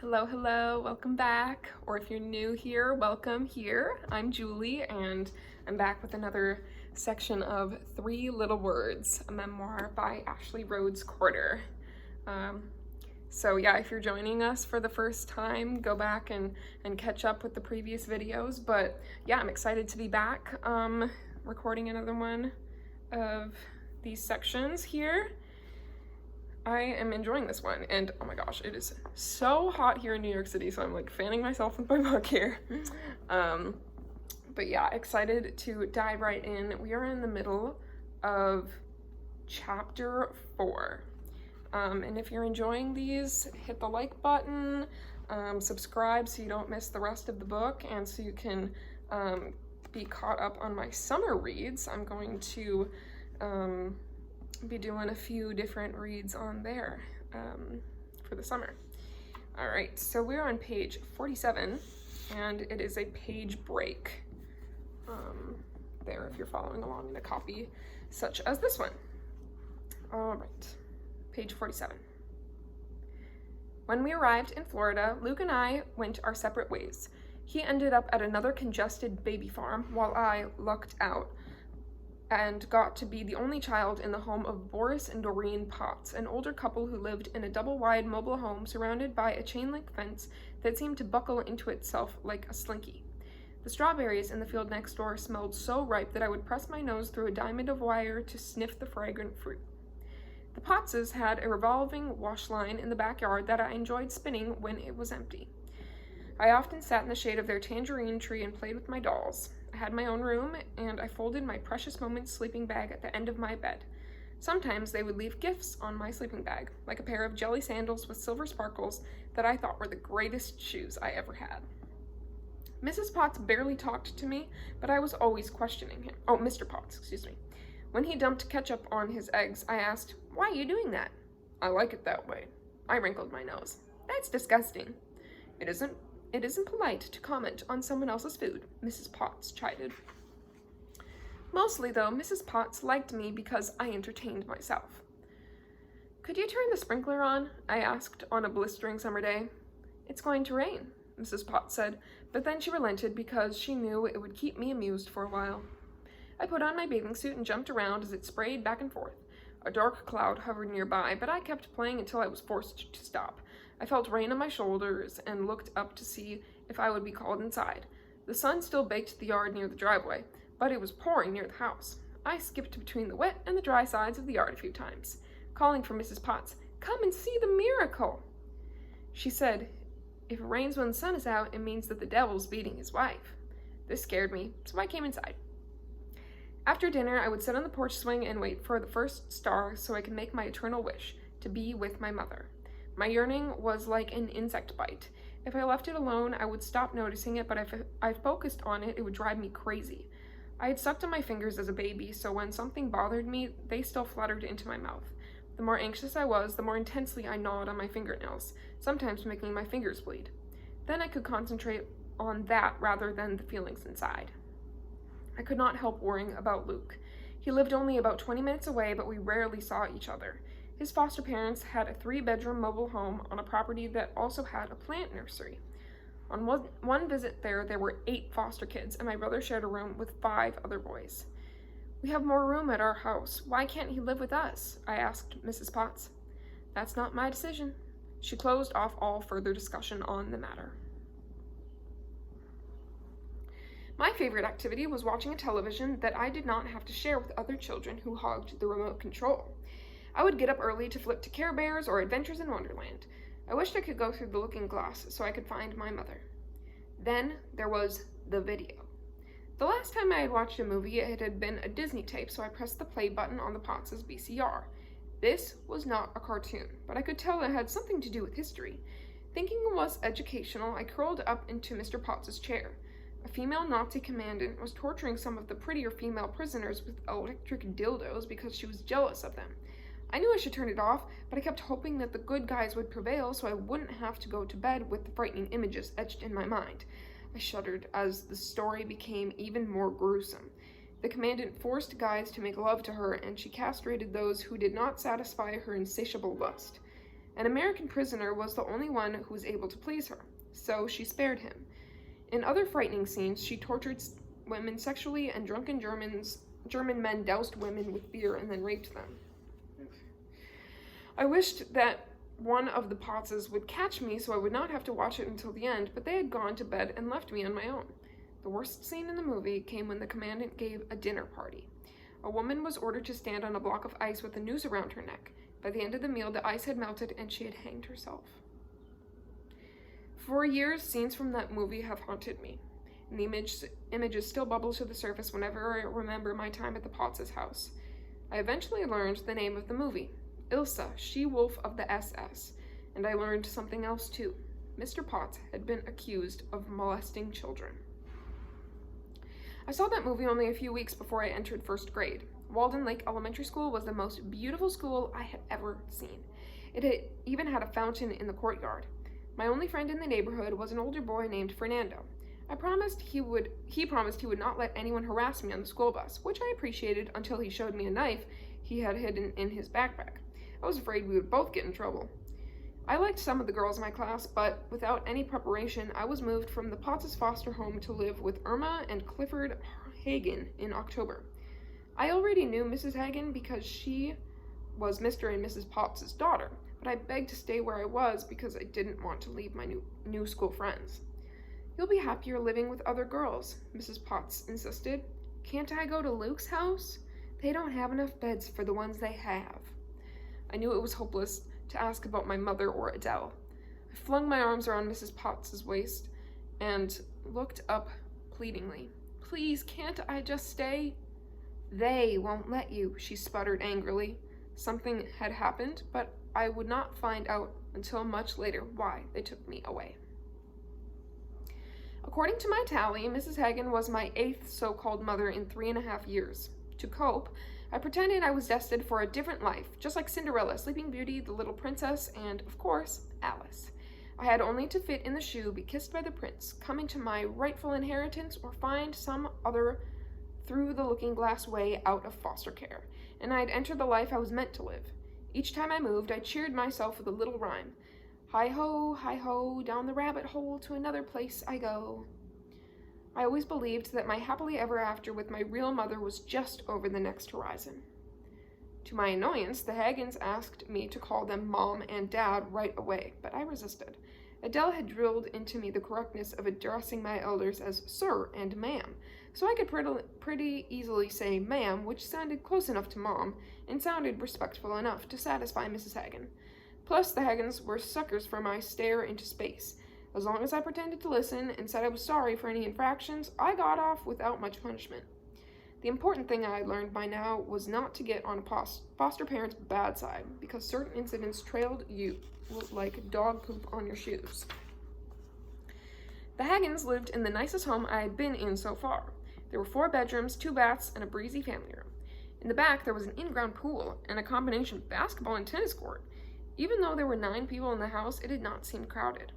Hello, hello, welcome back. Or if you're new here, welcome here. I'm Julie, and I'm back with another section of Three Little Words, a memoir by Ashley Rhodes Corder. So yeah, if you're joining us for the first time, go back and catch up with the previous videos. But yeah, I'm excited to be back recording another one of these sections here. I am enjoying this one, and oh my gosh, it is so hot here in New York City, so I'm like fanning myself with my book here. But yeah, excited to dive right in. We are in the middle of chapter 4. And if you're enjoying these, hit the like button, subscribe so you don't miss the rest of the book, and so you can be caught up on my summer reads. I'm going to be doing a few different reads on there for the summer. All right, so we're on page 47, and it is a page break there if you're following along in a copy such as this one. All right, page 47. When we arrived in Florida, Luke and I went our separate ways. He ended up at another congested baby farm while I lucked out and got to be the only child in the home of Boris and Doreen Potts, an older couple who lived in a double-wide mobile home surrounded by a chain-link fence that seemed to buckle into itself like a slinky. The strawberries in the field next door smelled so ripe that I would press my nose through a diamond of wire to sniff the fragrant fruit. The Pottses had a revolving wash line in the backyard that I enjoyed spinning when it was empty. I often sat in the shade of their tangerine tree and played with my dolls. I had my own room, and I folded my Precious Moments sleeping bag at the end of my bed. Sometimes they would leave gifts on my sleeping bag, like a pair of jelly sandals with silver sparkles that I thought were the greatest shoes I ever had. Mrs. Potts barely talked to me, but I was always questioning him. Oh, Mr. Potts, excuse me. When he dumped ketchup on his eggs, I asked, "Why are you doing that?" "I like it that way." I wrinkled my nose. "That's disgusting." It isn't polite to comment on someone else's food," Mrs. Potts chided. Mostly, though, Mrs. Potts liked me because I entertained myself. "Could you turn the sprinkler on?" I asked on a blistering summer day. "It's going to rain," Mrs. Potts said, but then she relented because she knew it would keep me amused for a while. I put on my bathing suit and jumped around as it sprayed back and forth. A dark cloud hovered nearby, but I kept playing until I was forced to stop. I felt rain on my shoulders and looked up to see if I would be called inside. The sun still baked the yard near the driveway, but it was pouring near the house. I skipped between the wet and the dry sides of the yard a few times, calling for Mrs. Potts. "Come and see the miracle!" She said, "If it rains when the sun is out, it means that the devil's beating his wife." This scared me, so I came inside. After dinner, I would sit on the porch swing and wait for the first star so I could make my eternal wish, to be with my mother. My yearning was like an insect bite. If I left it alone, I would stop noticing it, but if I focused on it, it would drive me crazy. I had sucked on my fingers as a baby, so when something bothered me, they still fluttered into my mouth. The more anxious I was, the more intensely I gnawed on my fingernails, sometimes making my fingers bleed. Then I could concentrate on that rather than the feelings inside. I could not help worrying about Luke. He lived only about 20 minutes away, but we rarely saw each other. His foster parents had a 3-bedroom mobile home on a property that also had a plant nursery. On one visit there were 8 foster kids, and my brother shared a room with 5 other boys. "We have more room at our house. Why can't he live with us?" I asked Mrs. Potts. "That's not my decision." She closed off all further discussion on the matter. My favorite activity was watching a television that I did not have to share with other children who hogged the remote control. I would get up early to flip to Care Bears or Adventures in Wonderland. I wished I could go through the looking glass so I could find my mother. Then there was the video. The last time I had watched a movie, it had been a Disney tape, so I pressed the play button on the Potts' VCR. This was not a cartoon, but I could tell it had something to do with history. Thinking it was educational, I curled up into Mr. Potts' chair. A female Nazi commandant was torturing some of the prettier female prisoners with electric dildos because she was jealous of them. I knew I should turn it off, but I kept hoping that the good guys would prevail so I wouldn't have to go to bed with the frightening images etched in my mind. I shuddered as the story became even more gruesome. The commandant forced guys to make love to her, and she castrated those who did not satisfy her insatiable lust. An American prisoner was the only one who was able to please her, so she spared him. In other frightening scenes, she tortured women sexually, and drunken German men doused women with beer and then raped them. I wished that one of the Pottses would catch me so I would not have to watch it until the end, but they had gone to bed and left me on my own. The worst scene in the movie came when the commandant gave a dinner party. A woman was ordered to stand on a block of ice with a noose around her neck. By the end of the meal, the ice had melted and she had hanged herself. For years, scenes from that movie have haunted me, and the images still bubble to the surface whenever I remember my time at the Potts' house. I eventually learned the name of the movie, Ilsa, She-Wolf of the SS, and I learned something else too. Mr. Potts had been accused of molesting children. I saw that movie only a few weeks before I entered first grade. Walden Lake Elementary School was the most beautiful school I had ever seen. It even had a fountain in the courtyard. My only friend in the neighborhood was an older boy named Fernando. He promised he would not let anyone harass me on the school bus, which I appreciated until he showed me a knife he had hidden in his backpack. I was afraid we would both get in trouble. I liked some of the girls in my class, but without any preparation, I was moved from the Potts' foster home to live with Irma and Clifford Hagen in October. I already knew Mrs. Hagen because she was Mr. and Mrs. Potts' daughter, but I begged to stay where I was because I didn't want to leave my new school friends. "You'll be happier living with other girls," Mrs. Potts insisted. "Can't I go to Luke's house? They don't have enough beds for the ones they have." I knew it was hopeless to ask about my mother or Adele. I flung my arms around Mrs. Potts' waist and looked up pleadingly. "Please, can't I just stay?" "They won't let you," she sputtered angrily. Something had happened, but I would not find out until much later why they took me away. According to my tally, Mrs. Hagen was my 8th so-called mother in 3.5 years. To cope, I pretended I was destined for a different life, just like Cinderella, Sleeping Beauty, the Little Princess, and, of course, Alice. I had only to fit in the shoe, be kissed by the prince, come into my rightful inheritance, or find some other through-the-looking-glass way out of foster care, and I'd enter the life I was meant to live. Each time I moved, I cheered myself with a little rhyme. Hi-ho, down the rabbit hole to another place I go. I always believed that my happily ever after with my real mother was just over the next horizon. To my annoyance, the Hagens asked me to call them Mom and Dad right away, but I resisted. Adele had drilled into me the correctness of addressing my elders as Sir and Ma'am, so I could pretty easily say Ma'am, which sounded close enough to Mom, and sounded respectful enough to satisfy Mrs. Hagen. Plus, the Hagens were suckers for my stare into space. As long as I pretended to listen and said I was sorry for any infractions, I got off without much punishment. The important thing I had learned by now was not to get on a foster parent's bad side, because certain incidents trailed you like dog poop on your shoes. The Hagens lived in the nicest home I had been in so far. There were 4 bedrooms, 2 baths, and a breezy family room. In the back, there was an in-ground pool and a combination basketball and tennis court. Even though there were 9 people in the house, it did not seem crowded.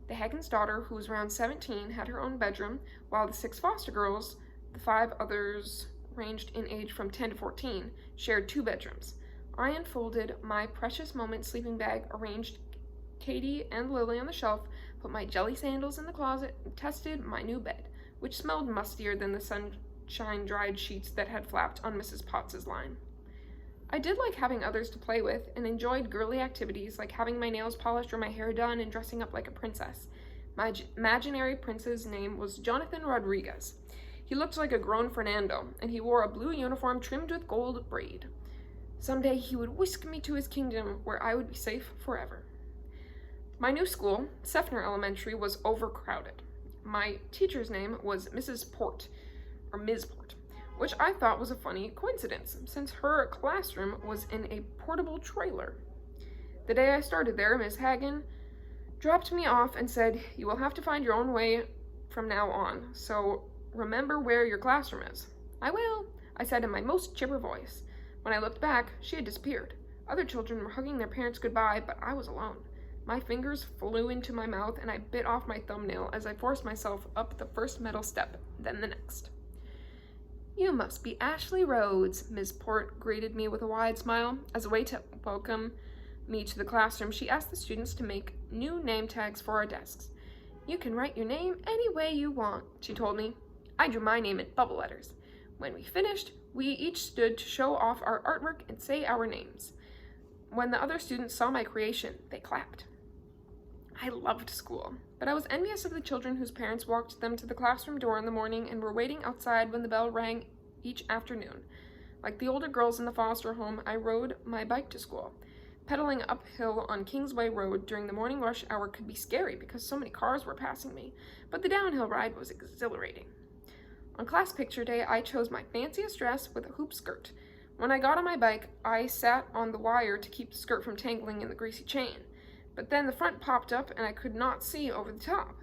The Hagen's daughter, who was around 17, had her own bedroom, while the 6 foster girls, the 5 others ranged in age from 10 to 14, shared 2 bedrooms. I unfolded my precious moment sleeping bag, arranged Katie and Lily on the shelf, put my jelly sandals in the closet, and tested my new bed, which smelled mustier than the sunshine-dried sheets that had flapped on Mrs. Potts' line. I did like having others to play with, and enjoyed girly activities like having my nails polished or my hair done and dressing up like a princess. My imaginary prince's name was Jonathan Rodriguez. He looked like a grown Fernando, and he wore a blue uniform trimmed with gold braid. Someday he would whisk me to his kingdom, where I would be safe forever. My new school, Seffner Elementary, was overcrowded. My teacher's name was Mrs. Port, or Ms. Port, which I thought was a funny coincidence, since her classroom was in a portable trailer. The day I started there, Miss Hagen dropped me off and said, "You will have to find your own way from now on, so remember where your classroom is." "I will," I said in my most chipper voice. When I looked back, she had disappeared. Other children were hugging their parents goodbye, but I was alone. My fingers flew into my mouth, and I bit off my thumbnail as I forced myself up the first metal step, then the next. "You must be Ashley Rhodes," Miss Port greeted me with a wide smile, as a way to welcome me to the classroom, she asked the students to make new name tags for our desks. "You can write your name any way you want," she told me. I drew my name in bubble letters. When we finished, we each stood to show off our artwork and say our names. When the other students saw my creation, they clapped. I loved school, but I was envious of the children whose parents walked them to the classroom door in the morning and were waiting outside when the bell rang each afternoon. Like the older girls in the foster home, I rode my bike to school. Pedaling uphill on Kingsway Road during the morning rush hour could be scary because so many cars were passing me, but the downhill ride was exhilarating. On class picture day, I chose my fanciest dress with a hoop skirt. When I got on my bike, I sat on the wire to keep the skirt from tangling in the greasy chain. But then the front popped up and I could not see over the top.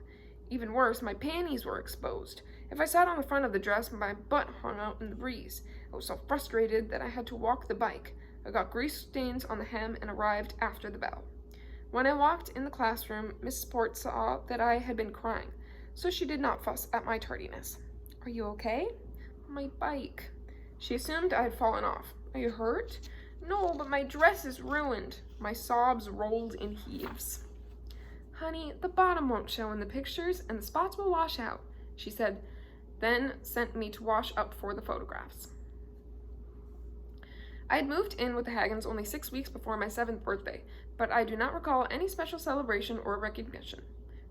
Even worse, my panties were exposed. If I sat on the front of the dress, my butt hung out in the breeze. I was so frustrated that I had to walk the bike. I got grease stains on the hem and arrived after the bell. When I walked in the classroom, Mrs. Port saw that I had been crying, so she did not fuss at my tardiness. "Are you okay?" "My bike." She assumed I had fallen off. "Are you hurt?" "No, but my dress is ruined." My sobs rolled in heaves. "Honey, the bottom won't show in the pictures and the spots will wash out," she said, then sent me to wash up for the photographs. I had moved in with the Hagens only 6 weeks before my 7th birthday, but I do not recall any special celebration or recognition.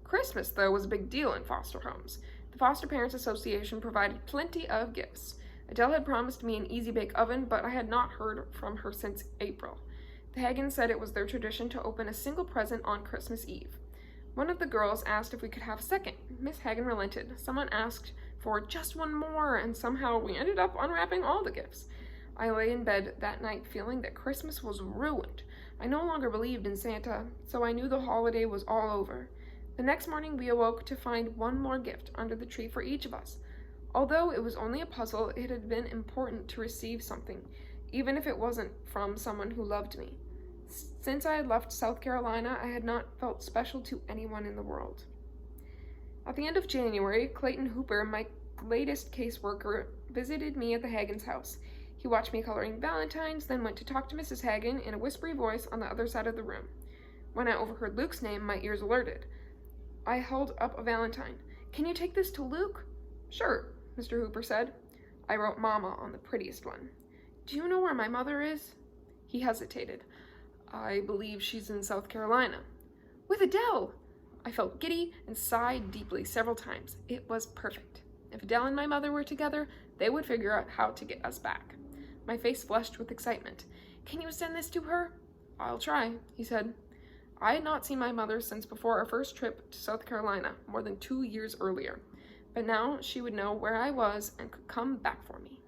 Christmas, though, was a big deal in foster homes. The Foster Parents Association provided plenty of gifts. Adele had promised me an easy-bake oven, but I had not heard from her since April. The Hagens said it was their tradition to open a single present on Christmas Eve. One of the girls asked if we could have a second. Miss Hagen relented. Someone asked for just one more, and somehow we ended up unwrapping all the gifts. I lay in bed that night feeling that Christmas was ruined. I no longer believed in Santa, so I knew the holiday was all over. The next morning we awoke to find one more gift under the tree for each of us. Although it was only a puzzle, it had been important to receive something, even if it wasn't from someone who loved me. Since I had left South Carolina, I had not felt special to anyone in the world. At the end of January, Clayton Hooper, my latest caseworker, visited me at the Hagen's house. He watched me coloring valentines, then went to talk to Mrs. Hagen in a whispery voice on the other side of the room. When I overheard Luke's name, my ears alerted. I held up a valentine. "Can you take this to Luke?" "Sure," Mr. Hooper said. I wrote Mama on the prettiest one. "Do you know where my mother is?" He hesitated. "I believe she's in South Carolina." "With Adele!" I felt giddy and sighed deeply several times. It was perfect. If Adele and my mother were together, they would figure out how to get us back. My face flushed with excitement. "Can you send this to her?" "I'll try," he said. I had not seen my mother since before our first trip to South Carolina, more than 2 years earlier. But now she would know where I was and could come back for me.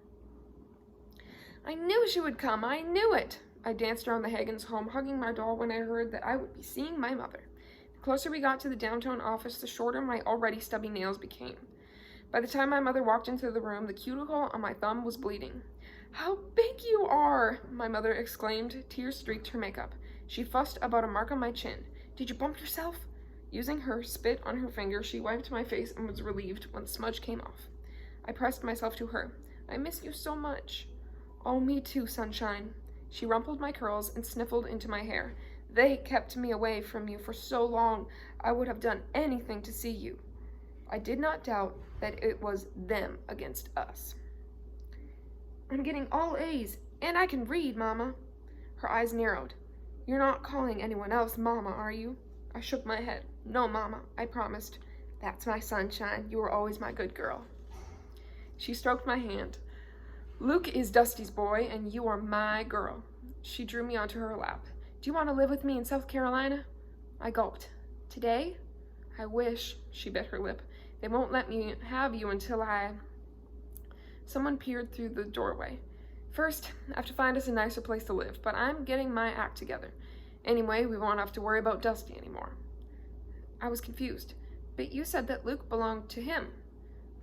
I knew she would come. I knew it. I danced around the Hagen's home, hugging my doll when I heard that I would be seeing my mother. The closer we got to the downtown office, the shorter my already stubby nails became. By the time my mother walked into the room, the cuticle on my thumb was bleeding. "How big you are!" my mother exclaimed. Tears streaked her makeup. She fussed about a mark on my chin. "Did you bump yourself?" Using her spit on her finger, she wiped my face and was relieved when the smudge came off. I pressed myself to her. "I miss you so much." "Oh, me too, sunshine." She rumpled my curls and sniffled into my hair. "They kept me away from you for so long. I would have done anything to see you." I did not doubt that it was them against us. "I'm getting all A's, and I can read, Mama." Her eyes narrowed. "You're not calling anyone else Mama, are you?" I shook my head. "No, Mama," I promised. "That's my sunshine. You were always my good girl." She stroked my hand. "Luke is Dusty's boy, and you are my girl." She drew me onto her lap. "Do you want to live with me in South Carolina?" I gulped. "Today?" "I wish," she bit her lip. "They won't let me have you until Someone peered through the doorway. "First, I have to find us a nicer place to live, but I'm getting my act together. Anyway, we won't have to worry about Dusty anymore." I was confused. "But you said that Luke belonged to him."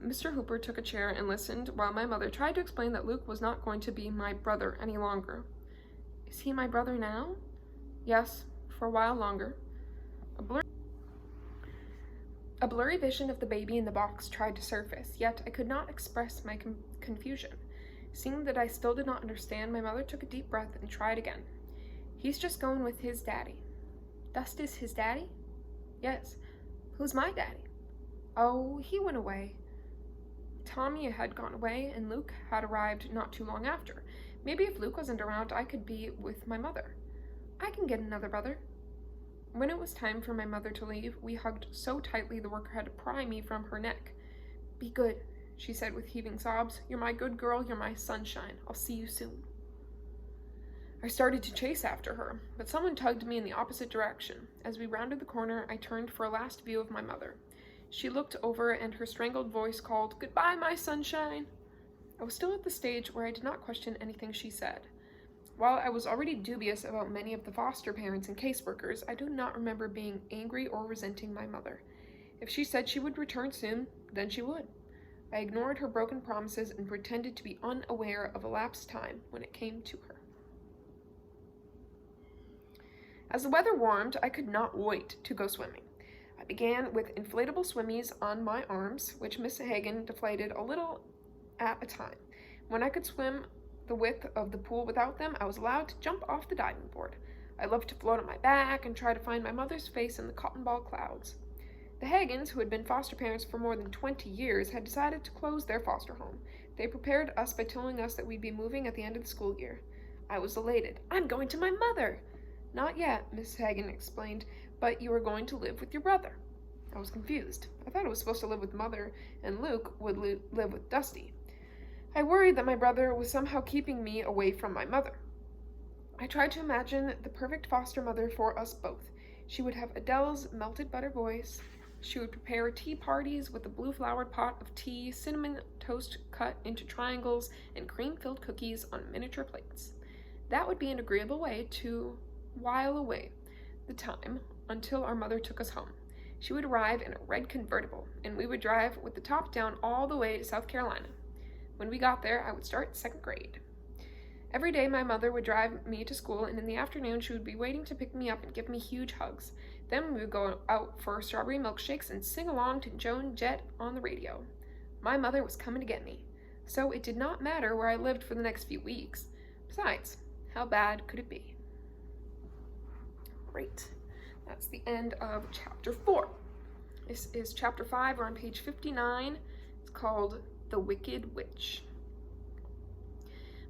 Mr. Hooper took a chair and listened while my mother tried to explain that Luke was not going to be my brother any longer. "Is he my brother now?" "Yes, for a while longer." A blurry vision of the baby in the box tried to surface, yet I could not express my confusion. Seeing that I still did not understand, my mother took a deep breath and tried again. He's just going with his daddy. Dust is his daddy? Yes. Who's my daddy? Oh, he went away. Tommy had gone away, and Luke had arrived not too long after. Maybe if Luke wasn't around, I could be with my mother. I can get another brother. When it was time for my mother to leave, we hugged so tightly the worker had to pry me from her neck. Be good, she said with heaving sobs. You're my good girl, you're my sunshine. I'll see you soon. I started to chase after her, but someone tugged me in the opposite direction. As we rounded the corner, I turned for a last view of my mother. She looked over, and her strangled voice called, "Goodbye, my sunshine!" I was still at the stage where I did not question anything she said. While I was already dubious about many of the foster parents and caseworkers, I do not remember being angry or resenting my mother. If she said she would return soon, then she would. I ignored her broken promises and pretended to be unaware of elapsed time when it came to her. As the weather warmed, I could not wait to go swimming. I began with inflatable swimmies on my arms, which Miss Hagen deflated a little at a time. When I could swim the width of the pool without them, I was allowed to jump off the diving board. I loved to float on my back and try to find my mother's face in the cotton ball clouds. The Hagens, who had been foster parents for more than 20 years, had decided to close their foster home. They prepared us by telling us that we'd be moving at the end of the school year. I was elated. I'm going to my mother! Not yet, Miss Hagen explained, but you are going to live with your brother. I was confused. I thought I was supposed to live with Mother, and Luke would live with Dusty. I worried that my brother was somehow keeping me away from my mother. I tried to imagine the perfect foster mother for us both. She would have Adele's melted butter voice. She would prepare tea parties with a blue-flowered pot of tea, cinnamon toast cut into triangles, and cream-filled cookies on miniature plates. That would be an agreeable way to while away the time until our mother took us home. She would arrive in a red convertible, and we would drive with the top down all the way to South Carolina. When we got there, I would start 2nd grade. Every day my mother would drive me to school, and in the afternoon she would be waiting to pick me up and give me huge hugs. Then we would go out for strawberry milkshakes and sing along to Joan Jett on the radio. My mother was coming to get me, so it did not matter where I lived for the next few weeks. Besides, how bad could it be? Great. That's the end of chapter 4. This is chapter 5. We're on page 59. It's called The Wicked Witch.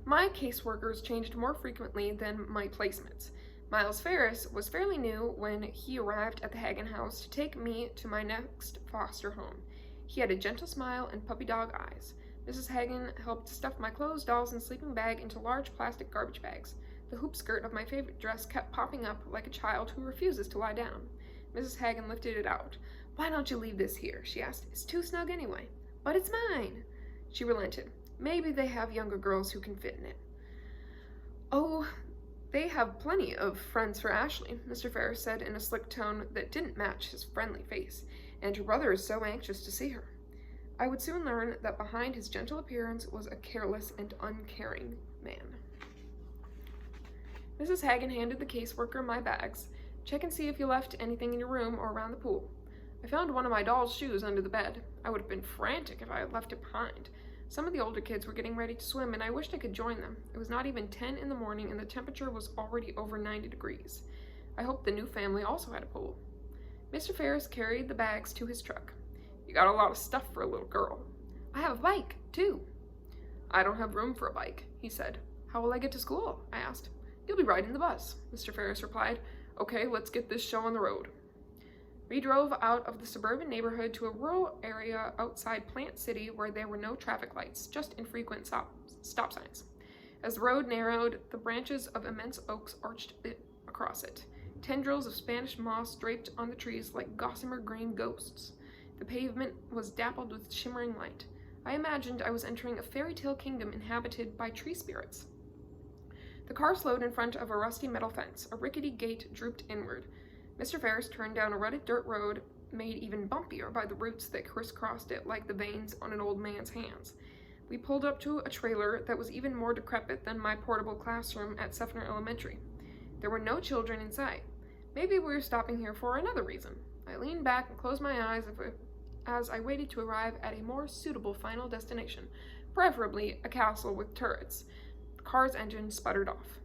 My caseworkers changed more frequently than my placements. Miles Ferris was fairly new when he arrived at the Hagen house to take me to my next foster home. He had a gentle smile and puppy dog eyes. Mrs. Hagen helped stuff my clothes, dolls, and sleeping bag into large plastic garbage bags. The hoop skirt of my favorite dress kept popping up like a child who refuses to lie down. Mrs. Hagen lifted it out. "Why don't you leave this here?" she asked. "It's too snug anyway." "But it's mine." She relented. "Maybe they have younger girls who can fit in it." "Oh, they have plenty of friends for Ashley," Mr. Ferris said in a slick tone that didn't match his friendly face, "and her brother is so anxious to see her." I would soon learn that behind his gentle appearance was a careless and uncaring man. Mrs. Hagen handed the caseworker my bags. "Check and see if you left anything in your room or around the pool." I found one of my doll's shoes under the bed. I would have been frantic if I had left it behind. Some of the older kids were getting ready to swim, and I wished I could join them. It was not even 10 in the morning, and the temperature was already over 90 degrees. I hoped the new family also had a pool. Mr. Ferris carried the bags to his truck. "You got a lot of stuff for a little girl." "I have a bike, too." "I don't have room for a bike," he said. "How will I get to school?" I asked. "You'll be riding the bus," Mr. Ferris replied. "Okay, let's get this show on the road." We drove out of the suburban neighborhood to a rural area outside Plant City where there were no traffic lights, just infrequent stop signs. As the road narrowed, the branches of immense oaks arched across it. Tendrils of Spanish moss draped on the trees like gossamer green ghosts. The pavement was dappled with shimmering light. I imagined I was entering a fairy tale kingdom inhabited by tree spirits. The car slowed in front of a rusty metal fence. A rickety gate drooped inward. Mr. Ferris turned down a rutted dirt road, made even bumpier by the roots that crisscrossed it like the veins on an old man's hands. We pulled up to a trailer that was even more decrepit than my portable classroom at Seffner Elementary. There were no children in sight. Maybe we were stopping here for another reason. I leaned back and closed my eyes as I waited to arrive at a more suitable final destination, preferably a castle with turrets. The car's engine sputtered off.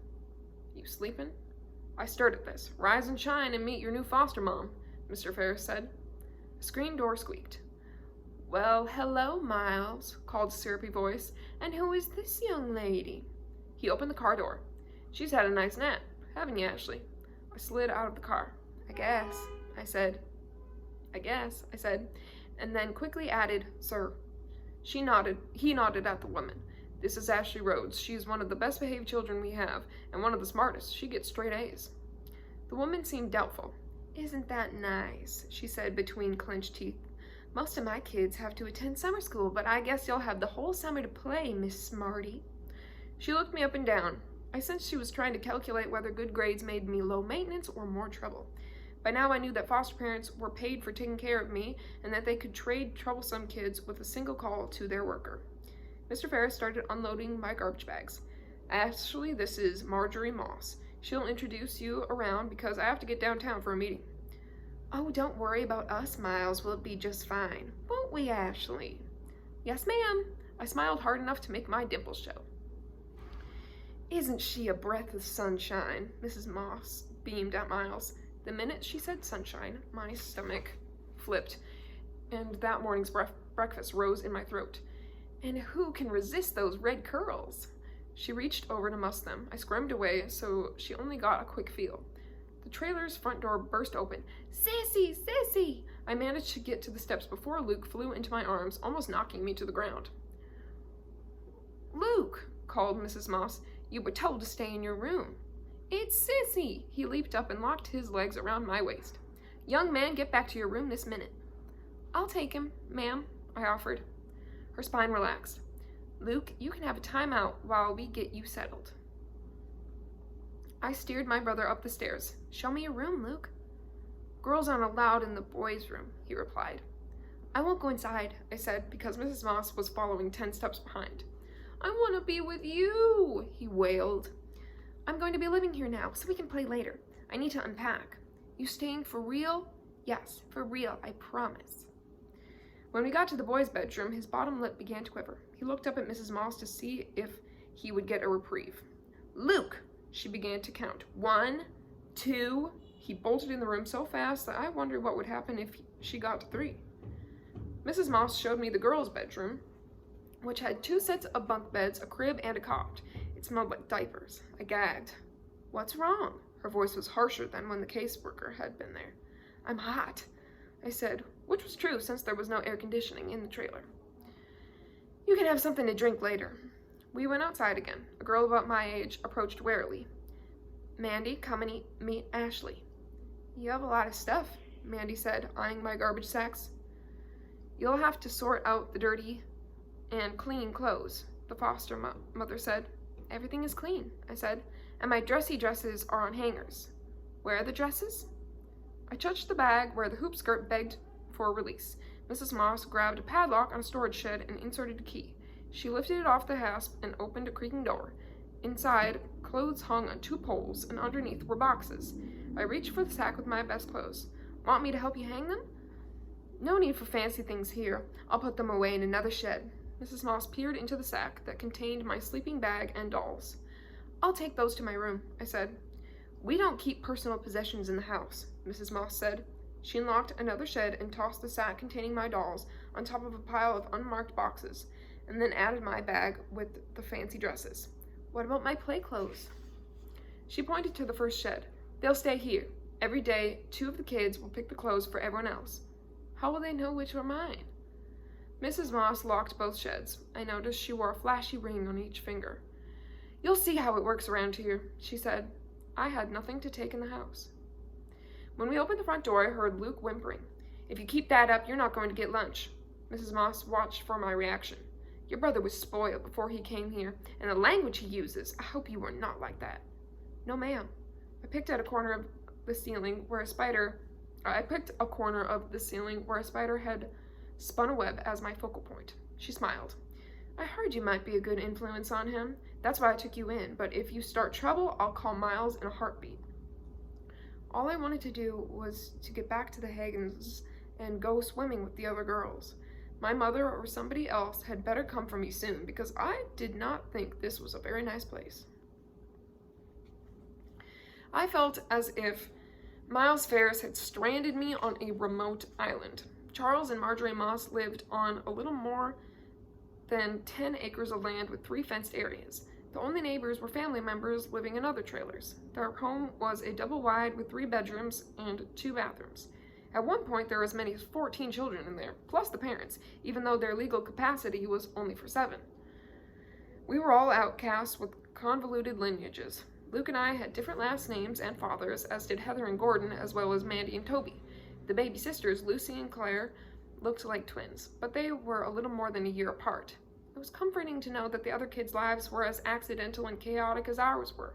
"You sleeping?" I stirred at this. Rise and shine and meet your new foster mom, Mr. Ferris said. A screen door squeaked. Well, hello, Miles, called a syrupy voice. And who is this young lady? He opened the car door. She's had a nice nap, haven't you, Ashley? I slid out of the car. I guess, I said, and then quickly added, sir. He nodded at the woman. This is Ashley Rhodes. She is one of the best behaved children we have, and one of the smartest. She gets straight A's. The woman seemed doubtful. Isn't that nice? She said between clenched teeth. Most of my kids have to attend summer school, but I guess you'll have the whole summer to play, Miss Smarty. She looked me up and down. I sensed she was trying to calculate whether good grades made me low maintenance or more trouble. By now I knew that foster parents were paid for taking care of me, and that they could trade troublesome kids with a single call to their worker. Mr. Ferris started unloading my garbage bags. Ashley, this is Marjorie Moss. She'll introduce you around because I have to get downtown for a meeting. Oh, don't worry about us, Miles. We'll be just fine. Won't we, Ashley? Yes, ma'am. I smiled hard enough to make my dimples show. Isn't she a breath of sunshine? Mrs. Moss beamed at Miles. The minute she said sunshine, my stomach flipped, and that morning's breakfast rose in my throat. And who can resist those red curls? She reached over to muss them. I squirmed away, so she only got a quick feel. The trailer's front door burst open. Sissy! Sissy! I managed to get to the steps before Luke flew into my arms, almost knocking me to the ground. Luke, called Mrs. Moss, you were told to stay in your room. It's Sissy! He leaped up and locked his legs around my waist. Young man, get back to your room this minute. I'll take him, ma'am, I offered. Her spine relaxed. Luke, you can have a timeout while we get you settled. I steered my brother up the stairs. Show me your room, Luke. Girls aren't allowed in the boys' room, he replied. I won't go inside, I said, because Mrs. Moss was following 10 steps behind. I want to be with you, he wailed. I'm going to be living here now, so we can play later. I need to unpack. You staying for real? Yes, for real, I promise. When we got to the boys' bedroom, his bottom lip began to quiver. He looked up at Mrs. Moss to see if he would get a reprieve. Luke, she began to count. 1, 2. He bolted in the room so fast that I wondered what would happen if she got to 3. Mrs. Moss showed me the girls' bedroom, which had 2 sets of bunk beds, a crib, and a cot. It smelled like diapers. I gagged. What's wrong? Her voice was harsher than when the caseworker had been there. I'm hot, I said, which was true since there was no air conditioning in the trailer. You can have something to drink later. We went outside again. A girl about my age approached warily. Mandy, come and meet Ashley. You have a lot of stuff, Mandy said, eyeing my garbage sacks. You'll have to sort out the dirty and clean clothes, the foster mother said. Everything is clean, I said, and my dressy dresses are on hangers. Where are the dresses? I touched the bag where the hoop skirt begged for release. Mrs. Moss grabbed a padlock on a storage shed and inserted a key. She lifted it off the hasp and opened a creaking door. Inside, clothes hung on 2 poles, and underneath were boxes. I reached for the sack with my best clothes. Want me to help you hang them? No need for fancy things here. I'll put them away in another shed. Mrs. Moss peered into the sack that contained my sleeping bag and dolls. I'll take those to my room, I said. We don't keep personal possessions in the house, Mrs. Moss said. She unlocked another shed and tossed the sack containing my dolls on top of a pile of unmarked boxes, and then added my bag with the fancy dresses. What about my play clothes? She pointed to the first shed. They'll stay here. Every day, 2 of the kids will pick the clothes for everyone else. How will they know which are mine? Mrs. Moss locked both sheds. I noticed she wore a flashy ring on each finger. You'll see how it works around here, she said. I had nothing to take in the house. When we opened the front door, I heard Luke whimpering. If you keep that up, you're not going to get lunch. Mrs. Moss watched for my reaction. Your brother was spoiled before he came here, and the language he uses, I hope you were not like that. No, ma'am. I picked a corner of the ceiling where a spider had spun a web as my focal point. She smiled. I heard you might be a good influence on him. That's why I took you in, but if you start trouble, I'll call Miles in a heartbeat. All I wanted to do was to get back to the Hagens and go swimming with the other girls. My mother or somebody else had better come for me soon, because I did not think this was a very nice place. I felt as if Miles Ferris had stranded me on a remote island. Charles and Marjorie Moss lived on a little more than 10 acres of land with 3 fenced areas. The only neighbors were family members living in other trailers. Their home was a double wide with 3 bedrooms and 2 bathrooms. At one point, there were as many as 14 children in there, plus the parents, even though their legal capacity was only for 7. We were all outcasts with convoluted lineages. Luke and I had different last names and fathers, as did Heather and Gordon, as well as Mandy and Toby. The baby sisters, Lucy and Claire, looked like twins, but they were a little more than a year apart. It was comforting to know that the other kids' lives were as accidental and chaotic as ours were.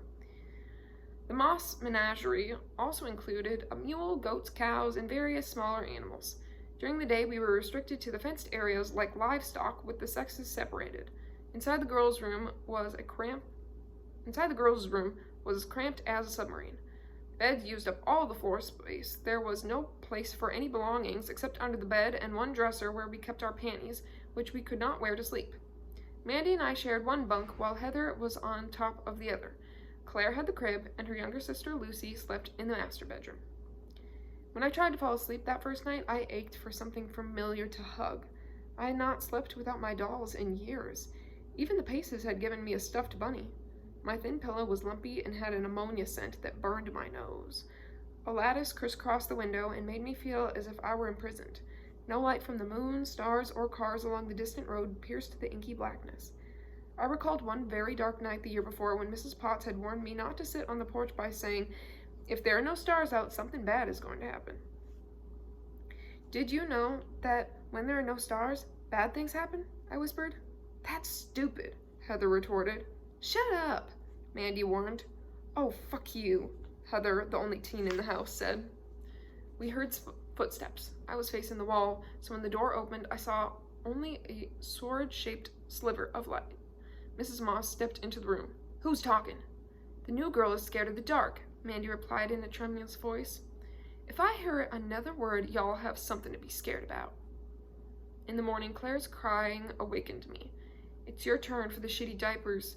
The Moss menagerie also included a mule, goats, cows, and various smaller animals. During the day, we were restricted to the fenced areas like livestock with the sexes separated. Inside the girls' room was cramped as a submarine. Beds used up all the floor space. There was no place for any belongings except under the bed and one dresser where we kept our panties, which we could not wear to sleep. Mandy and I shared one bunk while Heather was on top of the other. Claire had the crib, and her younger sister Lucy slept in the master bedroom. When I tried to fall asleep that first night, I ached for something familiar to hug. I had not slept without my dolls in years. Even the Paces had given me a stuffed bunny. My thin pillow was lumpy and had an ammonia scent that burned my nose. A lattice crisscrossed the window and made me feel as if I were imprisoned. No light from the moon, stars, or cars along the distant road pierced the inky blackness. I recalled one very dark night the year before when Mrs. Potts had warned me not to sit on the porch by saying, "If there are no stars out, something bad is going to happen." "Did you know that when there are no stars, bad things happen?" I whispered. "That's stupid," Heather retorted. "Shut up," Mandy warned. "Oh, fuck you," Heather, the only teen in the house, said. We heard footsteps. I was facing the wall, so when the door opened, I saw only a sword-shaped sliver of light. Mrs. Moss stepped into the room. "Who's talking?" "The new girl is scared of the dark," Mandy replied in a tremulous voice. "If I hear another word, y'all have something to be scared about." In the morning, Claire's crying awakened me. "It's your turn for the shitty diapers,"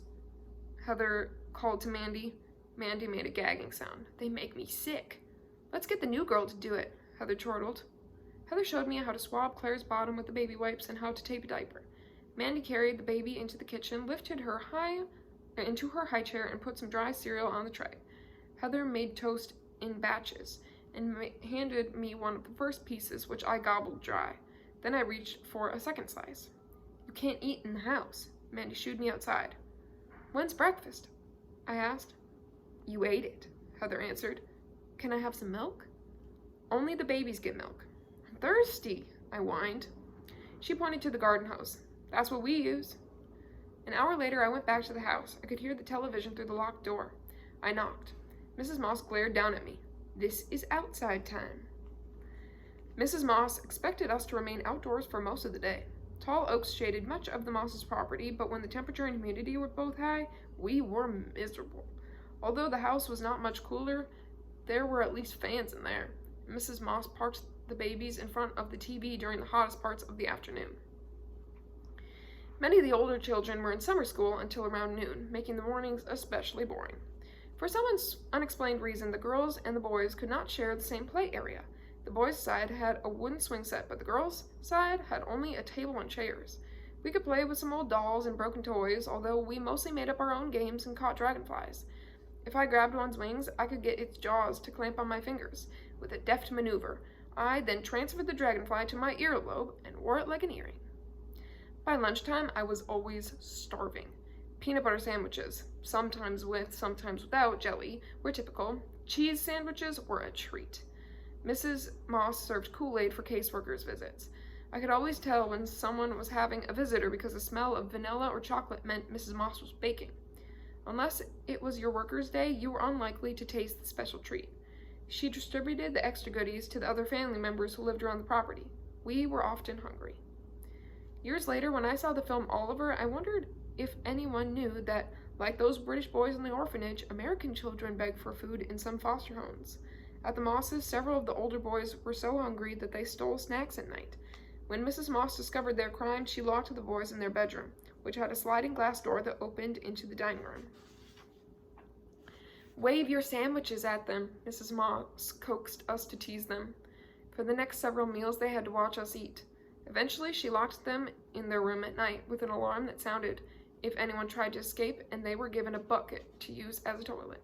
Heather called to Mandy. Mandy made a gagging sound. "They make me sick." "Let's get the new girl to do it," Heather chortled. Heather showed me how to swab Claire's bottom with the baby wipes and how to tape a diaper. Mandy carried the baby into the kitchen, lifted her into her high chair, and put some dry cereal on the tray. Heather made toast in batches and handed me one of the first pieces, which I gobbled dry. Then I reached for a second slice. "You can't eat in the house." Mandy shooed me outside. "When's breakfast?" I asked. "You ate it," Heather answered. "Can I have some milk?" "Only the babies get milk." "I'm thirsty," I whined. She pointed to the garden hose. "That's what we use." An hour later, I went back to the house. I could hear the television through the locked door. I knocked. Mrs. Moss glared down at me. "This is outside time." Mrs. Moss expected us to remain outdoors for most of the day. Tall oaks shaded much of the Moss's property, but when the temperature and humidity were both high, we were miserable. Although the house was not much cooler, there were at least fans in there. Mrs. Moss parked the babies in front of the TV during the hottest parts of the afternoon. Many of the older children were in summer school until around noon, making the mornings especially boring. For some unexplained reason, the girls and the boys could not share the same play area. The boys' side had a wooden swing set, but the girls' side had only a table and chairs. We could play with some old dolls and broken toys, although we mostly made up our own games and caught dragonflies. If I grabbed one's wings, I could get its jaws to clamp on my fingers. With a deft maneuver, I then transferred the dragonfly to my earlobe and wore it like an earring. By lunchtime, I was always starving. Peanut butter sandwiches, sometimes with, sometimes without jelly, were typical. Cheese sandwiches were a treat. Mrs. Moss served Kool-Aid for caseworkers' visits. I could always tell when someone was having a visitor because the smell of vanilla or chocolate meant Mrs. Moss was baking. Unless it was your workers' day, you were unlikely to taste the special treat. She distributed the extra goodies to the other family members who lived around the property. We were often hungry. Years later, when I saw the film Oliver, I wondered if anyone knew that, like those British boys in the orphanage, American children begged for food in some foster homes. At the Mosses, several of the older boys were so hungry that they stole snacks at night. When Mrs. Moss discovered their crime, she locked the boys in their bedroom, which had a sliding glass door that opened into the dining room. Wave your sandwiches at them, Mrs. Moss coaxed us to tease them. For the next several meals, they had to watch us eat. Eventually, she locked them in their room at night with an alarm that sounded if anyone tried to escape, and they were given a bucket to use as a toilet.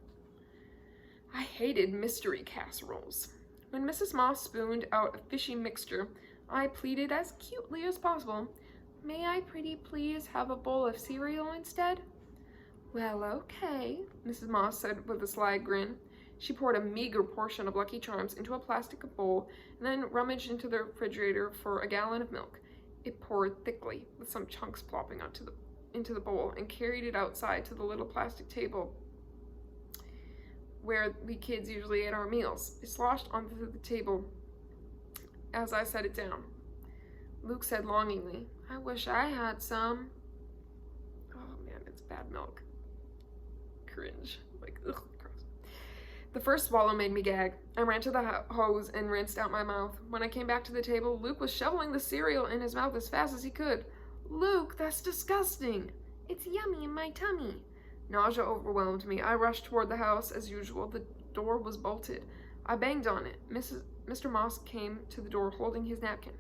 I hated mystery casseroles. When Mrs. Moss spooned out a fishy mixture, I pleaded as cutely as possible, "May I pretty please have a bowl of cereal instead?" "Well, okay," Mrs. Moss said with a sly grin. She poured a meager portion of Lucky Charms into a plastic bowl and then rummaged into the refrigerator for a gallon of milk. It poured thickly, with some chunks plopping into the bowl, and carried it outside to the little plastic table where we kids usually ate our meals. It sloshed onto the table as I set it down. Luke said longingly, "I wish I had some." Oh man, it's bad milk. Cringe. Like, ugh, gross. The first swallow made me gag. I ran to the hose and rinsed out my mouth. When I came back to the table, Luke was shoveling the cereal in his mouth as fast as he could. "Luke, that's disgusting. It's yummy in my tummy." Nausea overwhelmed me. I rushed toward the house as usual. The door was bolted. I banged on it. Mr. Moss came to the door holding his napkin.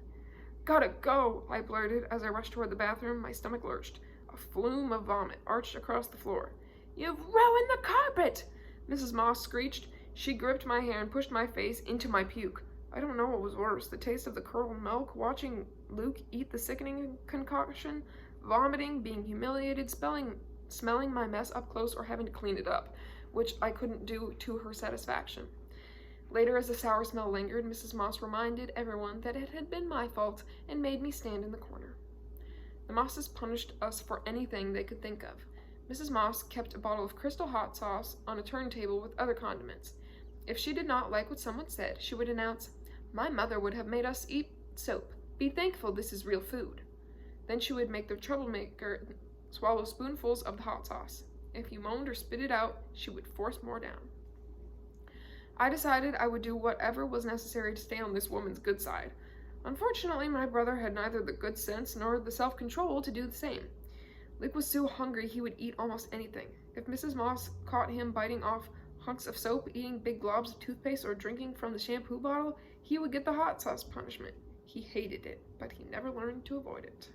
"Gotta go," I blurted as I rushed toward the bathroom. My stomach lurched. A flume of vomit arched across the floor. "You've ruined the carpet!" Mrs. Moss screeched. She gripped my hair and pushed my face into my puke. I don't know what was worse, the taste of the curdled milk, watching Luke eat the sickening concoction, vomiting, being humiliated, smelling my mess up close, or having to clean it up, which I couldn't do to her satisfaction. Later, as the sour smell lingered, Mrs. Moss reminded everyone that it had been my fault and made me stand in the corner. The Mosses punished us for anything they could think of. Mrs. Moss kept a bottle of Crystal hot sauce on a turntable with other condiments. If she did not like what someone said, she would announce, "My mother would have made us eat soap. Be thankful this is real food." Then she would make the troublemaker swallow spoonfuls of the hot sauce. If you moaned or spit it out, she would force more down. I decided I would do whatever was necessary to stay on this woman's good side. Unfortunately, my brother had neither the good sense nor the self-control to do the same. Luke was so hungry he would eat almost anything. If Mrs. Moss caught him biting off hunks of soap, eating big globs of toothpaste, or drinking from the shampoo bottle, he would get the hot sauce punishment. He hated it, but he never learned to avoid it.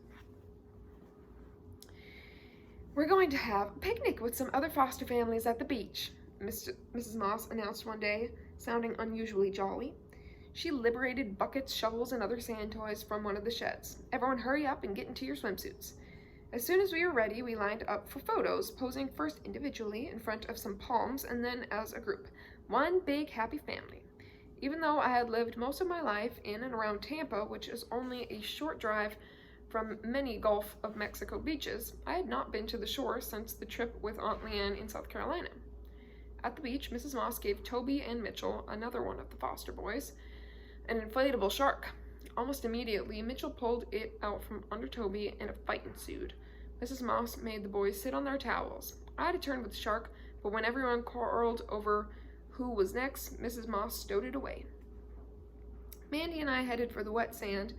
"We're going to have a picnic with some other foster families at the beach," Mrs. Moss announced one day, sounding unusually jolly. She liberated buckets, shovels, and other sand toys from one of the sheds. "Everyone hurry up and get into your swimsuits." As soon as we were ready, we lined up for photos, posing first individually in front of some palms and then as a group. One big happy family. Even though I had lived most of my life in and around Tampa, which is only a short drive from many Gulf of Mexico beaches, I had not been to the shore since the trip with Aunt Leanne in South Carolina. At the beach, Mrs. Moss gave Toby and Mitchell, another one of the foster boys, an inflatable shark. Almost immediately, Mitchell pulled it out from under Toby and a fight ensued. Mrs. Moss made the boys sit on their towels. I had a turn with the shark, but when everyone quarreled over who was next, Mrs. Moss stowed it away. Mandy and I headed for the wet sand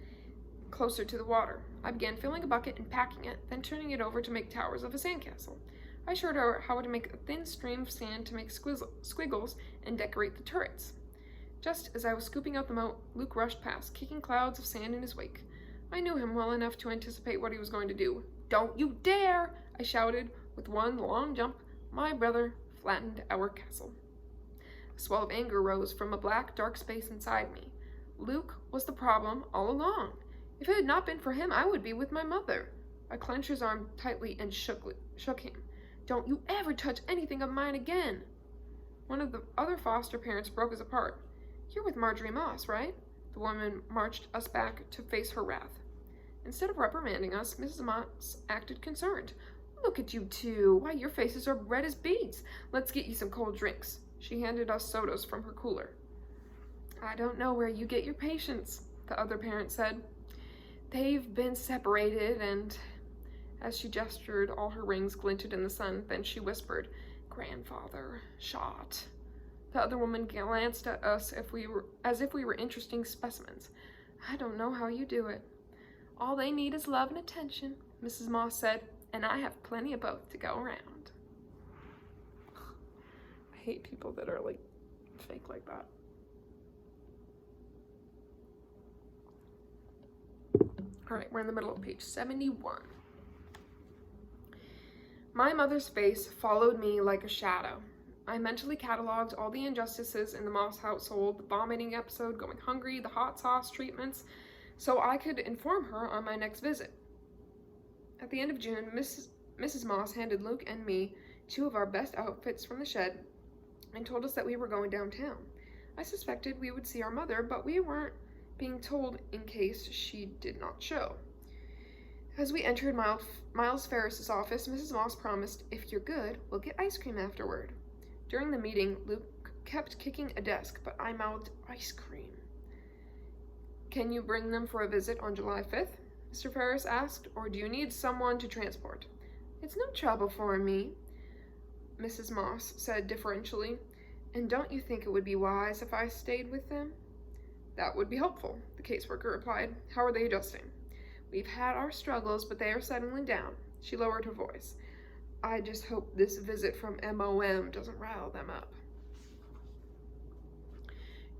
closer to the water. I began filling a bucket and packing it, then turning it over to make towers of a sandcastle. I showed her how to make a thin stream of sand to make squiggles and decorate the turrets. Just as I was scooping out the moat, Luke rushed past, kicking clouds of sand in his wake. I knew him well enough to anticipate what he was going to do. "Don't you dare!" I shouted. With one long jump, my brother flattened our castle. A swell of anger rose from a black, dark space inside me. Luke was the problem all along. If it had not been for him, I would be with my mother. I clenched his arm tightly and shook him. "Don't you ever touch anything of mine again!" One of the other foster parents broke us apart. "You're with Marjorie Moss, right?" The woman marched us back to face her wrath. Instead of reprimanding us, Mrs. Moss acted concerned. "Look at you two. Why, your faces are red as beets. Let's get you some cold drinks." She handed us sodas from her cooler. "I don't know where you get your patience," the other parent said. "They've been separated," and as she gestured, all her rings glinted in the sun. Then she whispered, "Grandfather shot." The other woman glanced at us as if we were interesting specimens. "I don't know how you do it." "All they need is love and attention," Mrs. Moss said, "and I have plenty of both to go around." I hate people that are, like, fake like that. Alright, we're in the middle of page 71. My mother's face followed me like a shadow. I mentally cataloged all the injustices in the Moss household, the vomiting episode, going hungry, the hot sauce treatments, so I could inform her on my next visit. At the end of June, Mrs. Moss handed Luke and me 2 of our best outfits from the shed and told us that we were going downtown. I suspected we would see our mother, but we weren't being told in case she did not show. As we entered Miles Ferris's office, Mrs. Moss promised, "If you're good, we'll get ice cream afterward." During the meeting, Luke kept kicking a desk, but I mouthed, "Ice cream." "Can you bring them for a visit on July 5th? Mr. Ferris asked, "or do you need someone to transport?" "It's no trouble for me," Mrs. Moss said deferentially. "And don't you think it would be wise if I stayed with them?" "That would be helpful," the caseworker replied. "How are they adjusting?" "We've had our struggles, but they are settling down." She lowered her voice. "I just hope this visit from MOM doesn't rile them up."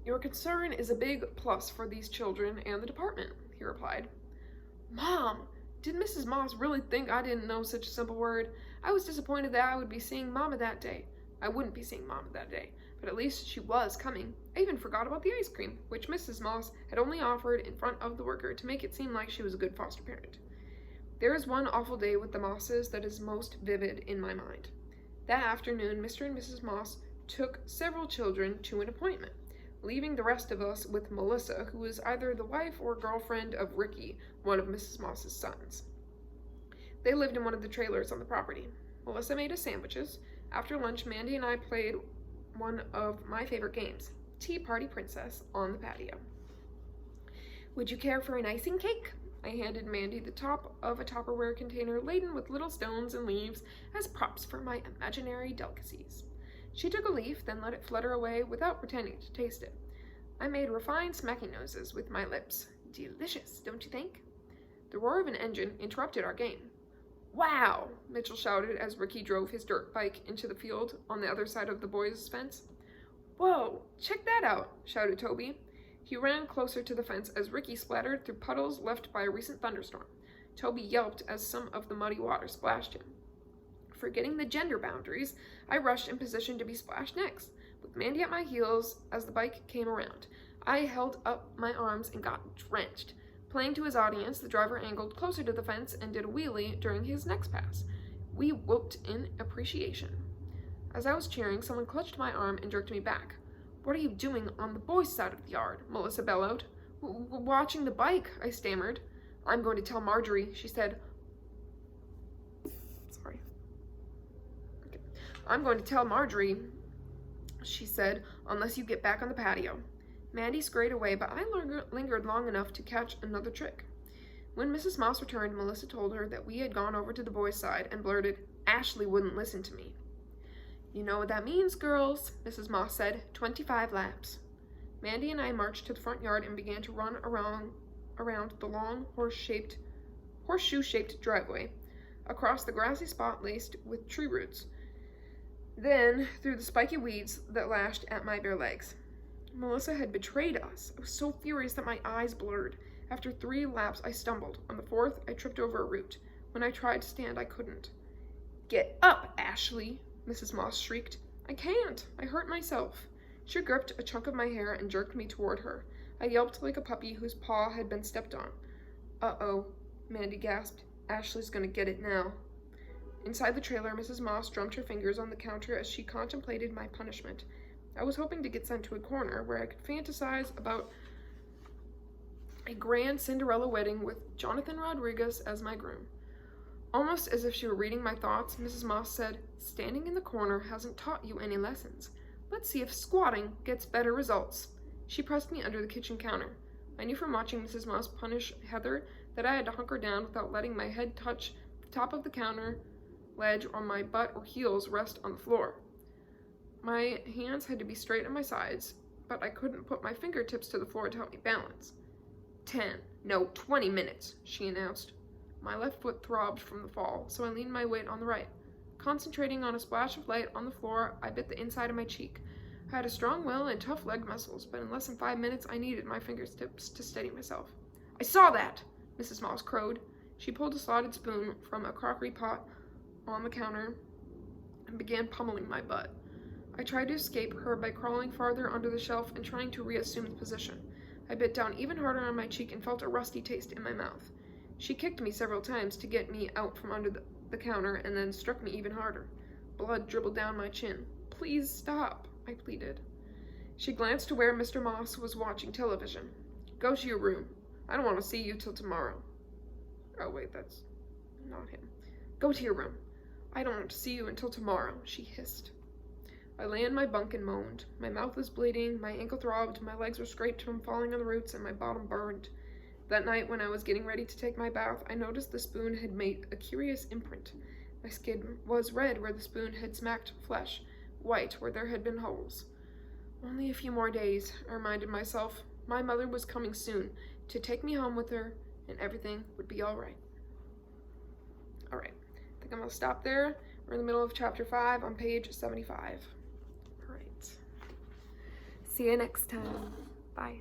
"Your concern is a big plus for these children and the department," he replied. "Mom, did Mrs. Moss really think I didn't know such a simple word? I was disappointed that I would be seeing Mama that day." I wouldn't be seeing Mama that day, but at least she was coming. I even forgot about the ice cream, which Mrs. Moss had only offered in front of the worker to make it seem like she was a good foster parent. There is one awful day with the Mosses that is most vivid in my mind. That afternoon, Mr. and Mrs. Moss took several children to an appointment, leaving the rest of us with Melissa, who was either the wife or girlfriend of Ricky, one of Mrs. Moss's sons. They lived in one of the trailers on the property. Melissa made us sandwiches. After lunch, Mandy and I played one of my favorite games, Tea Party Princess, on the patio. "Would you care for an icing cake?" I handed Mandy the top of a Tupperware container laden with little stones and leaves as props for my imaginary delicacies. She took a leaf, then let it flutter away without pretending to taste it. I made refined smacking noises with my lips. "Delicious, don't you think?" The roar of an engine interrupted our game. "Wow!" Mitchell shouted as Ricky drove his dirt bike into the field on the other side of the boys' fence. "Whoa, check that out!" shouted Toby. He ran closer to the fence as Ricky splattered through puddles left by a recent thunderstorm. Toby yelped as some of the muddy water splashed him. Forgetting the gender boundaries, I rushed in position to be splashed next, with Mandy at my heels as the bike came around. I held up my arms and got drenched. Playing to his audience, the driver angled closer to the fence and did a wheelie during his next pass. We whooped in appreciation. As I was cheering, someone clutched my arm and jerked me back. "What are you doing on the boys' side of the yard?" Melissa bellowed. Watching the bike," I stammered. "I'm going to tell Marjorie," she said. "I'm going to tell Marjorie," she said, "unless you get back on the patio." Mandy scurried away, but I lingered long enough to catch another trick. When Mrs. Moss returned, Melissa told her that we had gone over to the boys' side and blurted, "Ashley wouldn't listen to me." "You know what that means, girls," Mrs. Moss said. 25 laps. Mandy and I marched to the front yard and began to run around the long horseshoe-shaped driveway, across the grassy spot laced with tree roots, then through the spiky weeds that lashed at my bare legs. Melissa had betrayed us. I was so furious that my eyes blurred. After 3 laps, I stumbled. On the 4th, I tripped over a root. When I tried to stand, I couldn't. "Get up, Ashley," Mrs. Moss shrieked. "I can't. I hurt myself." She gripped a chunk of my hair and jerked me toward her. I yelped like a puppy whose paw had been stepped on. "Uh-oh," Mandy gasped. "Ashley's gonna get it now." Inside the trailer, Mrs. Moss drummed her fingers on the counter as she contemplated my punishment. I was hoping to get sent to a corner where I could fantasize about a grand Cinderella wedding with Jonathan Rodriguez as my groom. Almost as if she were reading my thoughts, Mrs. Moss said, "Standing in the corner hasn't taught you any lessons. Let's see if squatting gets better results." She pressed me under the kitchen counter. I knew from watching Mrs. Moss punish Heather that I had to hunker down without letting my head touch the top of the counter ledge or my butt or heels rest on the floor. My hands had to be straight at my sides, but I couldn't put my fingertips to the floor to help me balance. 20 minutes, she announced. My left foot throbbed from the fall, so I leaned my weight on the right. Concentrating on a splash of light on the floor, I bit the inside of my cheek. I had a strong will and tough leg muscles, but in less than 5 minutes I needed my fingertips to steady myself. "I saw that!" Mrs. Moss crowed. She pulled a slotted spoon from a crockery pot on the counter and began pummeling my butt. I tried to escape her by crawling farther under the shelf and trying to reassume the position. I bit down even harder on my cheek and felt a rusty taste in my mouth. She kicked me several times to get me out from under the counter and then struck me even harder. Blood dribbled down my chin. "Please stop," I pleaded. She glanced to where Mr. Moss was watching television. "Go to your room. I don't want to see you till tomorrow." Oh wait, that's not him. "Go to your room. I don't want to see you until tomorrow," she hissed. I lay in my bunk and moaned. My mouth was bleeding, my ankle throbbed, my legs were scraped from falling on the roots, and my bottom burned. That night, when I was getting ready to take my bath, I noticed the spoon had made a curious imprint. My skin was red where the spoon had smacked flesh, white where there had been holes. Only a few more days, I reminded myself. My mother was coming soon to take me home with her, and everything would be all right. All right, I think I'm going to stop there. We're in the middle of chapter 5 on page 75. All right. See you next time. Bye.